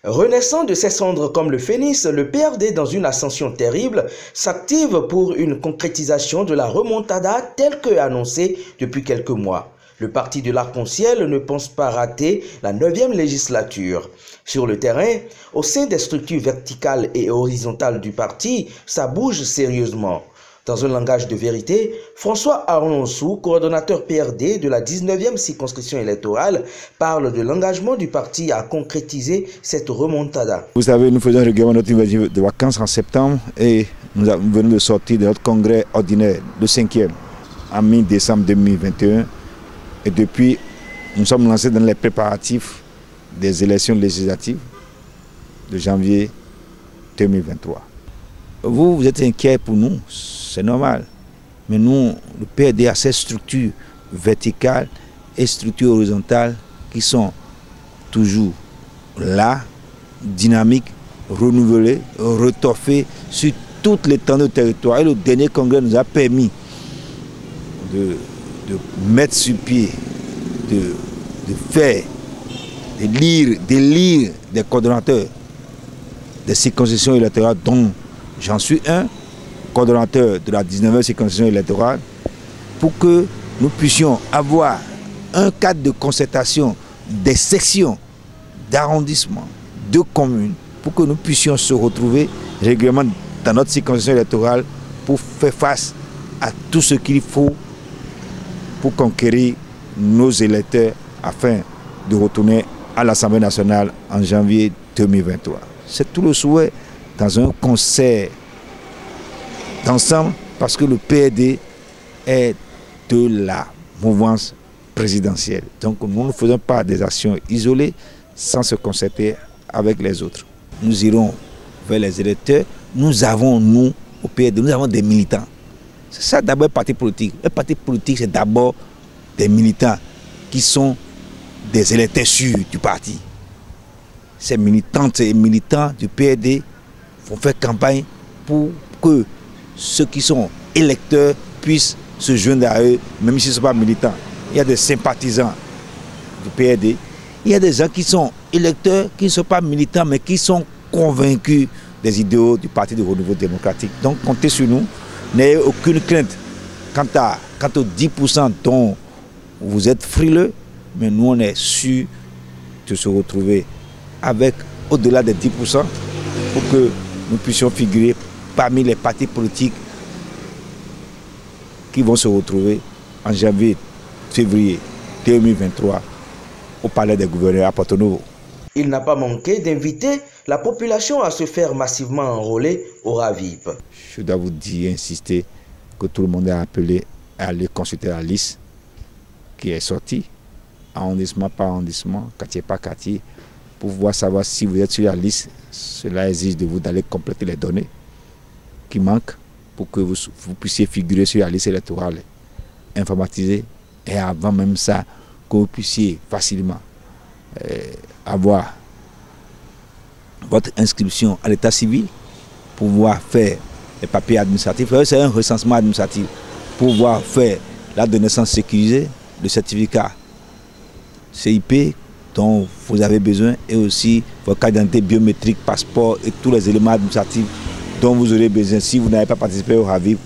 Renaissant de ses cendres comme le phénix, le PRD, dans une ascension terrible, s'active pour une concrétisation de la remontada telle que annoncée depuis quelques mois. Le parti de l'Arc-en-Ciel ne pense pas rater la 9e législature. Sur le terrain, au sein des structures verticales et horizontales du parti, ça bouge sérieusement. Dans un langage de vérité, François Arnonsou, coordonnateur PRD de la 19e circonscription électorale, parle de l'engagement du parti à concrétiser cette remontada. Vous savez, nous faisons régulièrement notre université de vacances en septembre et nous venons de sortir de notre congrès ordinaire, le 5e, en mi-décembre 2021. Et depuis, nous sommes lancés dans les préparatifs des élections législatives de janvier 2023. Vous êtes inquiets pour nous, c'est normal. Mais nous, le PRD a ces structures verticales et structures horizontales qui sont toujours là, dynamiques, renouvelées, retoffées sur toute l'étendue du territoire. Et le dernier congrès nous a permis de mettre sur pied, de faire, d'élire des coordonnateurs des circonscriptions électorales dont j'en suis un, coordonnateur de la 19e circonscription électorale, pour que nous puissions avoir un cadre de concertation des sections d'arrondissement, de communes, pour que nous puissions se retrouver régulièrement dans notre circonscription électorale pour faire face à tout ce qu'il faut pour conquérir nos électeurs afin de retourner à l'Assemblée nationale en janvier 2023. C'est tout le souhait dans un concert d'ensemble parce que le PRD est de la mouvance présidentielle. Donc nous ne faisons pas des actions isolées sans se concerter avec les autres. Nous irons vers les électeurs. Nous avons, nous, au PRD, nous avons des militants. C'est ça d'abord un parti politique. Un parti politique, c'est d'abord des militants qui sont des électeurs sûrs du parti. Ces militantes et militants du PRD vont faire campagne pour que ceux qui sont électeurs puissent se joindre à eux, même s'ils ne sont pas militants. Il y a des sympathisants du PRD. Il y a des gens qui sont électeurs, qui ne sont pas militants, mais qui sont convaincus des idéaux du Parti de Renouveau démocratique. Donc comptez sur nous. N'ayez aucune crainte quant aux 10% dont vous êtes frileux, mais nous on est sûrs de se retrouver avec au-delà des 10% pour que nous puissions figurer parmi les partis politiques qui vont se retrouver en janvier-février 2023 au Palais des gouverneurs à Porto Novo. Il n'a pas manqué d'inviter la population à se faire massivement enrôler au RAVIP. Je dois vous dire, insister, que tout le monde est appelé à aller consulter la liste qui est sortie, arrondissement par arrondissement, quartier par quartier, pour pouvoir savoir si vous êtes sur la liste. Cela exige de vous d'aller compléter les données qui manquent pour que vous puissiez figurer sur la liste électorale informatisée et avant même ça, que vous puissiez facilement avoir votre inscription à l'état civil, pouvoir faire les papiers administratifs. C'est un recensement administratif. Pouvoir faire la de naissance sécurisée, le certificat CIP dont vous avez besoin et aussi votre carte d'identité biométrique, passeport et tous les éléments administratifs dont vous aurez besoin. Si vous n'avez pas participé au RAVIP,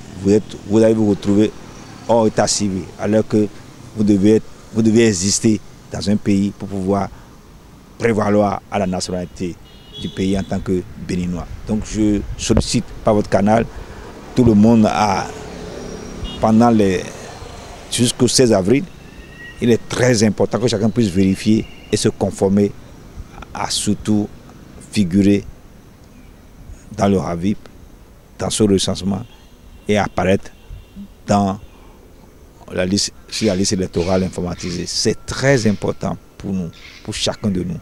vous allez vous retrouver hors état civil, alors que vous devez exister dans un pays pour pouvoir prévaloir à la nationalité du pays en tant que béninois. Donc je sollicite par votre canal tout le monde jusqu'au 16 avril. Il est très important que chacun puisse vérifier et se conformer à surtout figurer dans le RAVIP, dans ce recensement et apparaître dans la liste, sur la liste électorale informatisée. C'est très important pour nous, pour chacun de nous.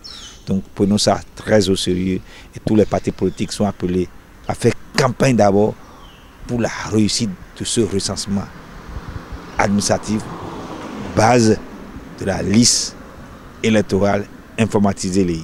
Donc prenons ça très au sérieux et tous les partis politiques sont appelés à faire campagne d'abord pour la réussite de ce recensement administratif, base de la liste électorale informatisée.